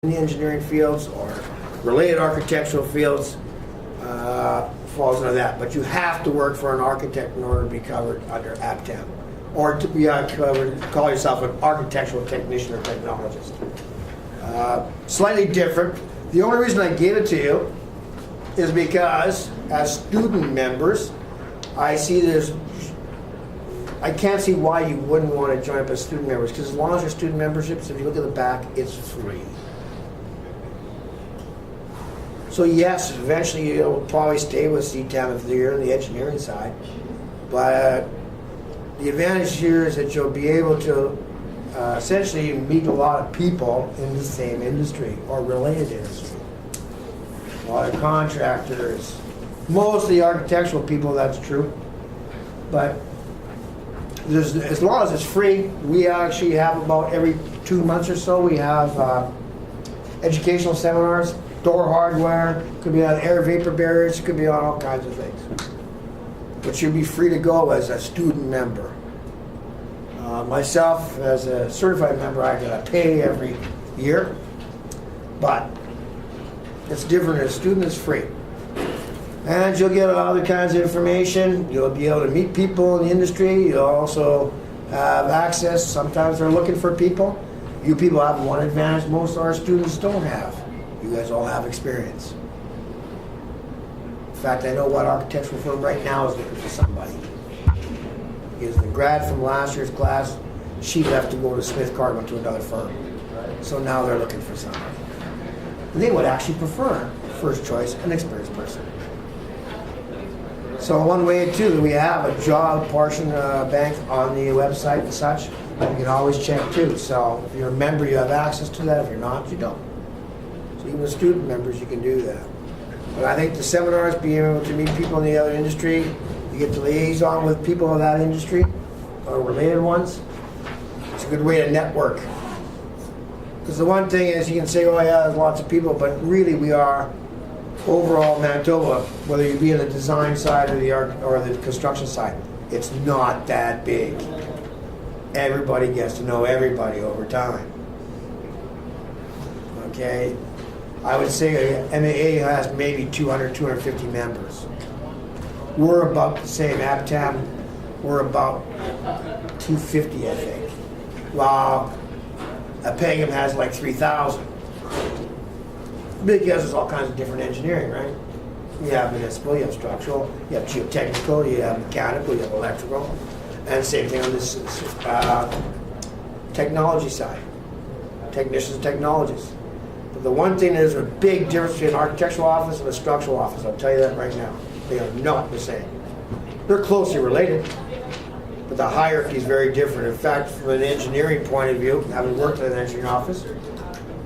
in the engineering fields or related architectural fields falls under that. But you have to work for an architect in order to be covered under APTEM, or to be covered, call yourself an architectural technician or technologist. Slightly different. The only reason I gave it to you is because as student members, I can't see why you wouldn't want to join up as student members, because as long as your student memberships, if you look at the back, it's free. So yes, eventually you'll probably stay with CTEM if you're on the engineering side, but the advantage here is that you'll be able to essentially meet a lot of people in the same industry or related industry. A lot of contractors, mostly architectural people, that's true, but as long as it's free, we actually have about every 2 months or so, we have educational seminars, door hardware, could be on air vapor barriers, could be on all kinds of things. But you'll be free to go as a student member. Myself, as a certified member, I gotta pay every year, but it's different. As a student, it's free. And you'll get other kinds of information. You'll be able to meet people in the industry. You'll also have access. Sometimes they're looking for people. You people have one advantage most of our students don't have. You guys all have experience. In fact, I know what architectural firm right now is looking for somebody. He was the grad from last year's class. She left to go to Smith Cardinal to another firm. So now they're looking for somebody. And they would actually prefer, first choice, an experienced person. So one way too, we have a job portion bank on the website and such. You can always check too. So if you're a member, you have access to that. If you're not, you don't. So even with student members, you can do that. But I think the seminars, being able to meet people in the other industry, you get to liaison with people in that industry or related ones. It's a good way to network. Because the one thing is, you can say, oh yeah, there's lots of people, but really we are overall Manitoba, whether you be in the design side or the construction side, it's not that big. Everybody gets to know everybody over time. Okay? I would say MAA has maybe 200, 250 members. We're about the same. APTEM, we're about 250, I think. While Pegam has like 3,000. Because there's all kinds of different engineering, right? You have municipal, you have structural, you have geotechnical, you have mechanical, you have electrical, and same thing on this technology side. Technicians and technologists. But the one thing, there's a big difference between an architectural office and a structural office. I'll tell you that right now. They are not the same. They're closely related, but the hierarchy is very different. In fact, from an engineering point of view, having worked in an engineering office,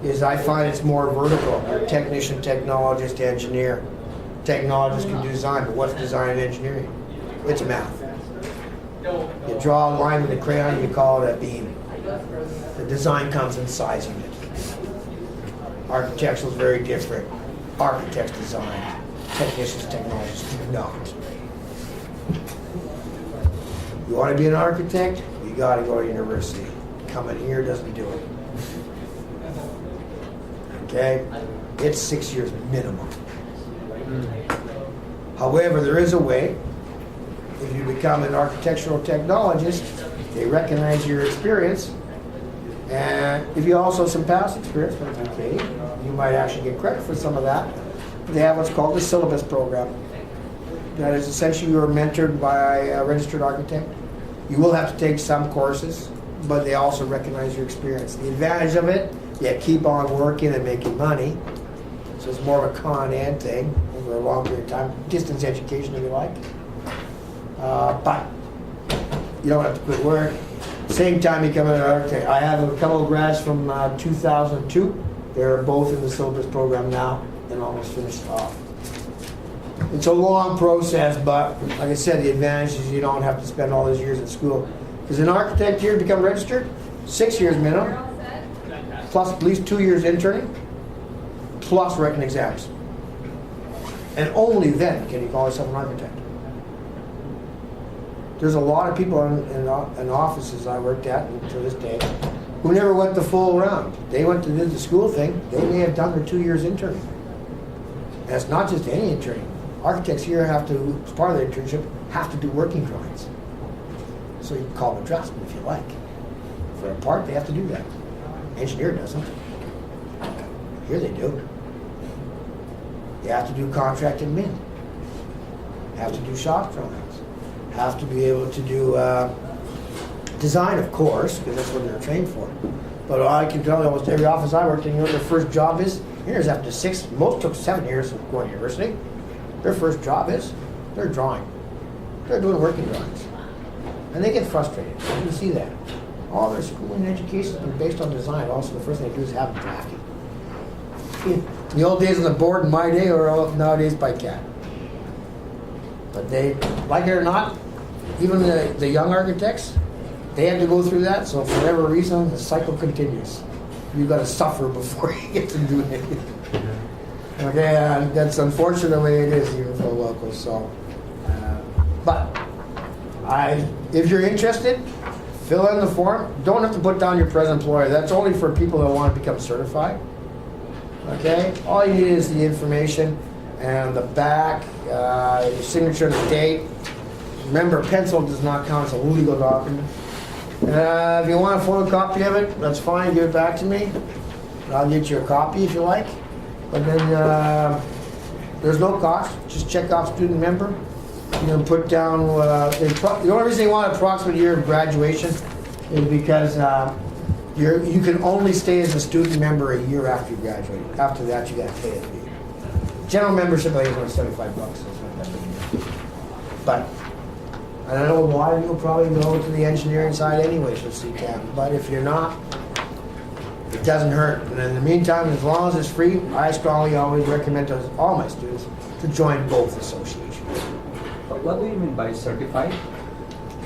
is I find it's more vertical. You're technician, technologist, engineer. Technologists can do design, but what's design and engineering? It's math. You draw a line with a crayon, you call it a beam. The design comes in sizing it. Architectural is very different. Architects design. Technicians, technologists do not. You want to be an architect? You got to go to university. Coming here doesn't do it. Okay? It's 6 years minimum. However, there is a way. If you become an architectural technologist, they recognize your experience. And if you also have some past experience, that's okay. You might actually get credit for some of that. They have what's called the syllabus program. That is essentially you're mentored by a registered architect. You will have to take some courses, but they also recognize your experience. The advantage of it, you keep on working and making money. So it's more of a con ed thing over a long period of time. Distance education if you like. But you don't have to quit work. Same time you come in an architect. I have a couple of grads from 2002. They're both in the syllabus program now and almost finished off. It's a long process, but like I said, the advantage is you don't have to spend all those years at school. Because an architect here to become registered, 6 years minimum, plus at least 2 years interning, plus writing exams. And only then can you call yourself an architect. There's a lot of people in offices I worked at, and to this day, who never went the full round. They went to do the school thing. They may have done their 2 years interning. And it's not just any interning. Architects here have to, as part of their internship, have to do working drawings. So you can call them a draftsman if you like. For a part, they have to do that. Engineer doesn't. Here they do. You have to do contract admin. Have to do shop drawings. Have to be able to do design, of course, because that's what they're trained for. But I can tell you, almost every office I worked in, you know what their first job is? Here's after 6, most took 7 years of going to university. Their first job is, they're drawing. They're doing working drawings. And they get frustrated. You can see that. All their schooling and education has been based on design. Also, the first thing they do is have them drafted. In the old days on the board in my day, or nowadays by CAD. But they, like it or not, even the young architects, they have to go through that. So for whatever reason, the cycle continues. You've got to suffer before you get to do it. Okay, that's unfortunate the way it is here for locals. So, but if you're interested, fill in the form. Don't have to put down your present employer. That's only for people that want to become certified. Okay, all you need is the information and the back, your signature and the date. Remember, pencil does not count as a legal document. If you want a photocopy of it, that's fine. Give it back to me. I'll get you a copy if you like. But then there's no cost. Just check off student member. You can put down the only reason you want approximate year of graduation is because you can only stay as a student member a year after you graduate. After that, you got to pay a fee. General membership, I think, is only $75. But I don't know, a lot of you will probably go to the engineering side anyways with CTAM. But if you're not, it doesn't hurt. And in the meantime, as long as it's free, I strongly always recommend to all my students to join both associations. What do you mean by certified?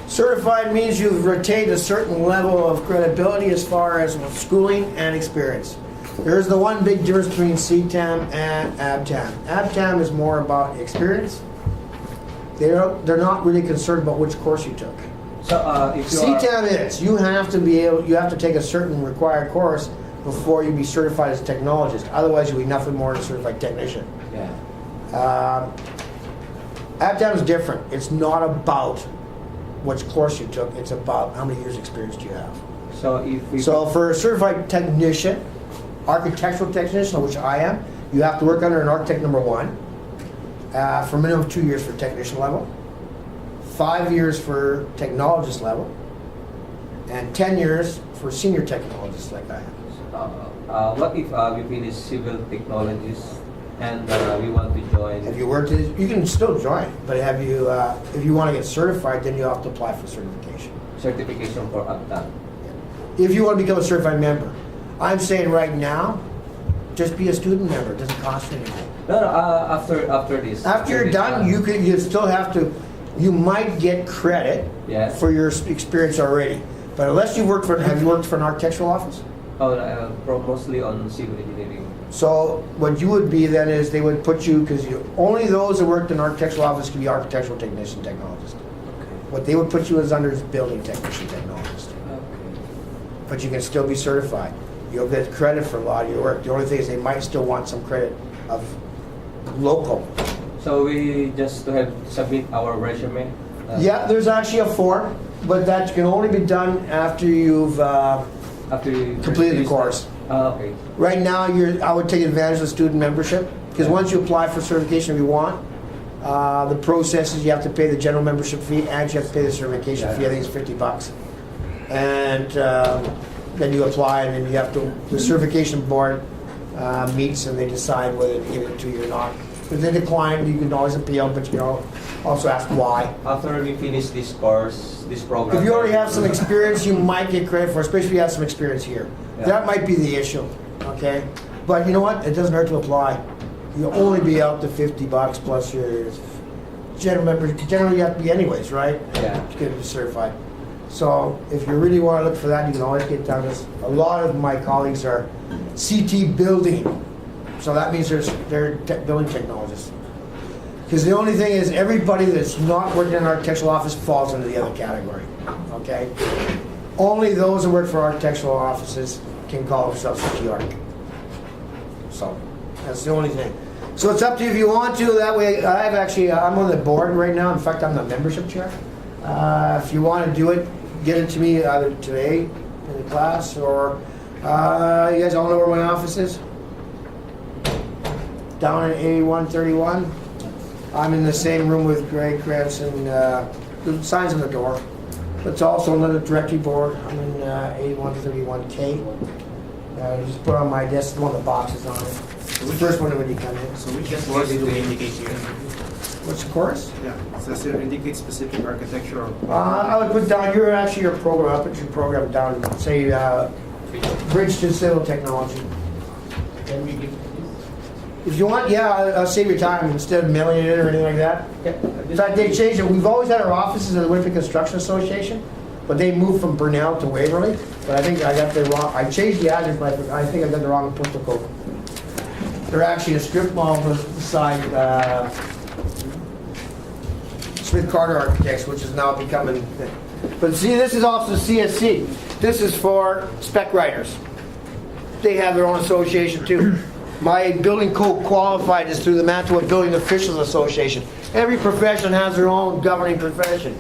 Certified means you've retained a certain level of credibility as far as schooling and experience. There's the one big difference between CTAM and ABTAM. ABTAM is more about experience. They're not really concerned about which course you took. So if you CTAM is, you have to take a certain required course before you be certified as a technologist. Otherwise, you'll be nothing more than a certified technician. Yeah. ABTAM is different. It's not about which course you took. It's about how many years experience do you have. So for a certified technician, architectural technician, which I am, you have to work under an architect number 1 for a minimum of 2 years for technician level, 5 years for technologist level, and 10 years for senior technologist like I am. what if we finish civil technologies and we want to join? Have you worked? You can still join, but have you? If you want to get certified, then you have to apply for certification. Certification for ABTAM. If you want to become a certified member, I'm saying right now, just be a student member. It doesn't cost you anything. No, after this. After you're done, you still have to. You might get credit for your experience already, but unless you worked for, have you worked for an architectural office? Oh, mostly on civil engineering. So what you would be then is they would put you, because only those that worked in an architectural office can be architectural technician technologist. Okay. What they would put you as under is building technician technologist. Okay. But you can still be certified. You'll get credit for a lot of your work. The only thing is they might still want some credit of local. So we just to have submit our resume? Yeah, there's actually a form, but that can only be done after you've After you completed the course. Okay. Right now, I would take advantage of the student membership, because once you apply for certification if you want, the process is you have to pay the general membership fee and you have to pay the certification fee. I think it's $50. And then you apply, and then you have to, the certification board meets and they decide whether to give it to you or not. If they decline, you can always appeal, but you can also ask why. After we finish this course, this program. If you already have some experience, you might get credit for it, especially if you have some experience here. Yeah. That might be the issue, okay? But you know what? It doesn't hurt to apply. You'll only be up to $50 plus your general member. Generally, you have to be anyways, right? Yeah. To get certified. So if you really want to look for that, you can always get down this. A lot of my colleagues are CT building. So that means they're building technologists. Because the only thing is, everybody that's not working in an architectural office falls into the other category, okay? only those who work for architectural offices can call themselves city arch. So, that's the only thing. So it's up to you if you want to, that way, I'm on the board right now, in fact, I'm the membership chair. If you want to do it, get it to me either today in the class, or, you guys all know where my office is? Down at A131. I'm in the same room with Greg Cranston, the signs on the door. It's also on the directory board. I'm in A131K. Just put on my desk, one of the boxes on it. The first one when you come in. So which course do we indicate here? What's the course? Yeah, it says here indicate specific architectural. I would put down, you're actually your program, I'll put your program down, say, Bridge to Civil Technology. Can we give If you want, yeah, I'll save your time instead of mailing it in or anything like that. In fact, they changed it. We've always had our offices at the Winnipeg Construction Association, but they moved from Burnell to Waverly. But I think I got the wrong, I changed the address, but I think I got the wrong postal code. They're actually a strip mall beside Smith Carter Architects, which is now becoming. But see, this is also CSC. This is for spec writers. They have their own association too. My building code qualified is through the Manitoba Building Officials Association. Every profession has their own governing profession.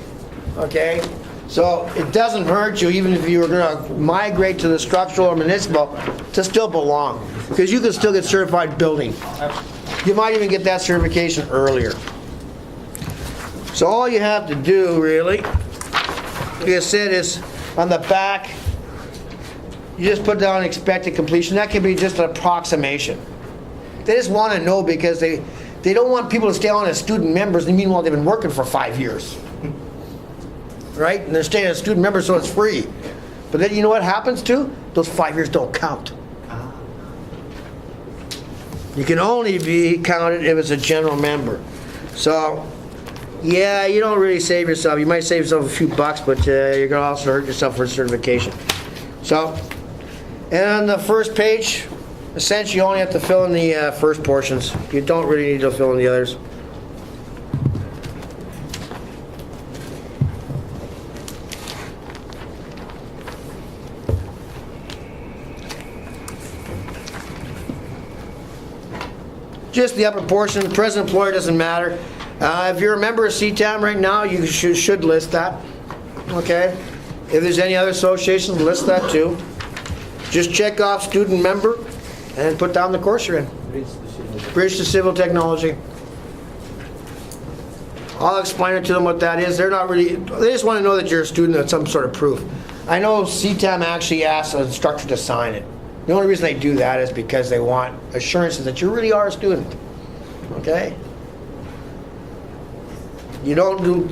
Okay? So it doesn't hurt you, even if you were going to migrate to the structural or municipal, to still belong. Because you can still get certified building. You might even get that certification earlier. So all you have to do, really, like I said, is on the back, you just put down expected completion. That can be just an approximation. They just want to know because they don't want people to stay on as student members, and meanwhile they've been working for 5 years. Right? And they're staying as student members, so it's free. But then you know what happens too? Those 5 years don't count. You can only be counted if it's a general member. So, yeah, you don't really save yourself. You might save yourself a few bucks, but you're going to also hurt yourself for certification. So, and on the first page, essentially you only have to fill in the first portions. You don't really need to fill in the others. Just the upper portion. The present employer doesn't matter. If you're a member of CTAM right now, you should list that. Okay? If there's any other associations, list that too. Just check off student member and put down the course you're in. Bridge to Civil Technology. I'll explain it to them what that is. They're not really, they just want to know that you're a student of some sort of proof. I know CTAM actually asks an instructor to sign it. The only reason they do that is because they want assurances that you really are a student. Okay? You don't do...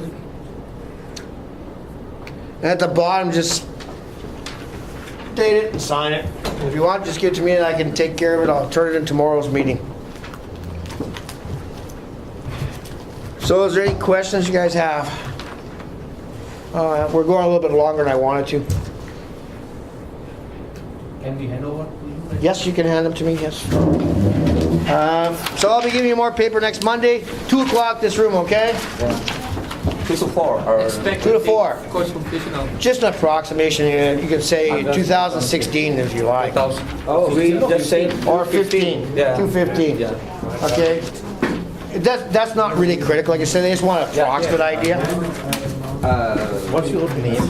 At the bottom, just date it and sign it. If you want, just give it to me and I can take care of it. I'll turn it in tomorrow's meeting. So is there any questions you guys have? We're going a little bit longer than I wanted to. Can we hand over to you? Yes, you can hand them to me, yes. So I'll be giving you more paper next Monday, 2 o'clock this room, okay? 2 to 4 or Expected 2 to 4. Course completion of Just an approximation, you can say 2016 if you like. 2000. oh we just say Or 15, Yeah. 215. Yeah. Okay? That's not really critical, like I said, they just want an approximate idea. What's your name?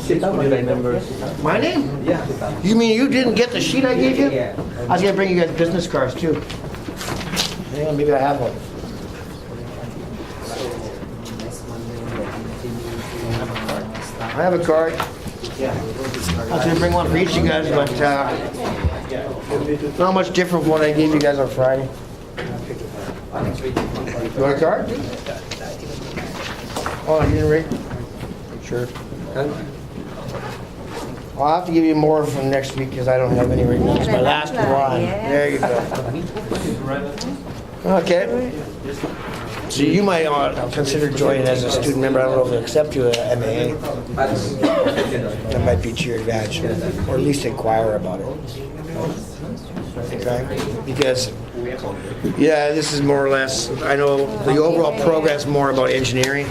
My name? Yeah. You mean you didn't get the sheet I gave you? Yeah. I was gonna bring you guys business cards too. Yeah, maybe I have one. I have a card. I was gonna bring one for each of you guys, but not much different from what I gave you guys on Friday. You want a card? Oh, you didn't read? Sure. I'll have to give you more from next week because I don't have any right now. It's my last one. There you go. Okay. So you might consider joining as a student member. I don't know if they'll accept you at MAA. That might be to your advantage, or at least inquire about it. Okay? Because, yeah, this is more or less, I know the overall program's more about engineering.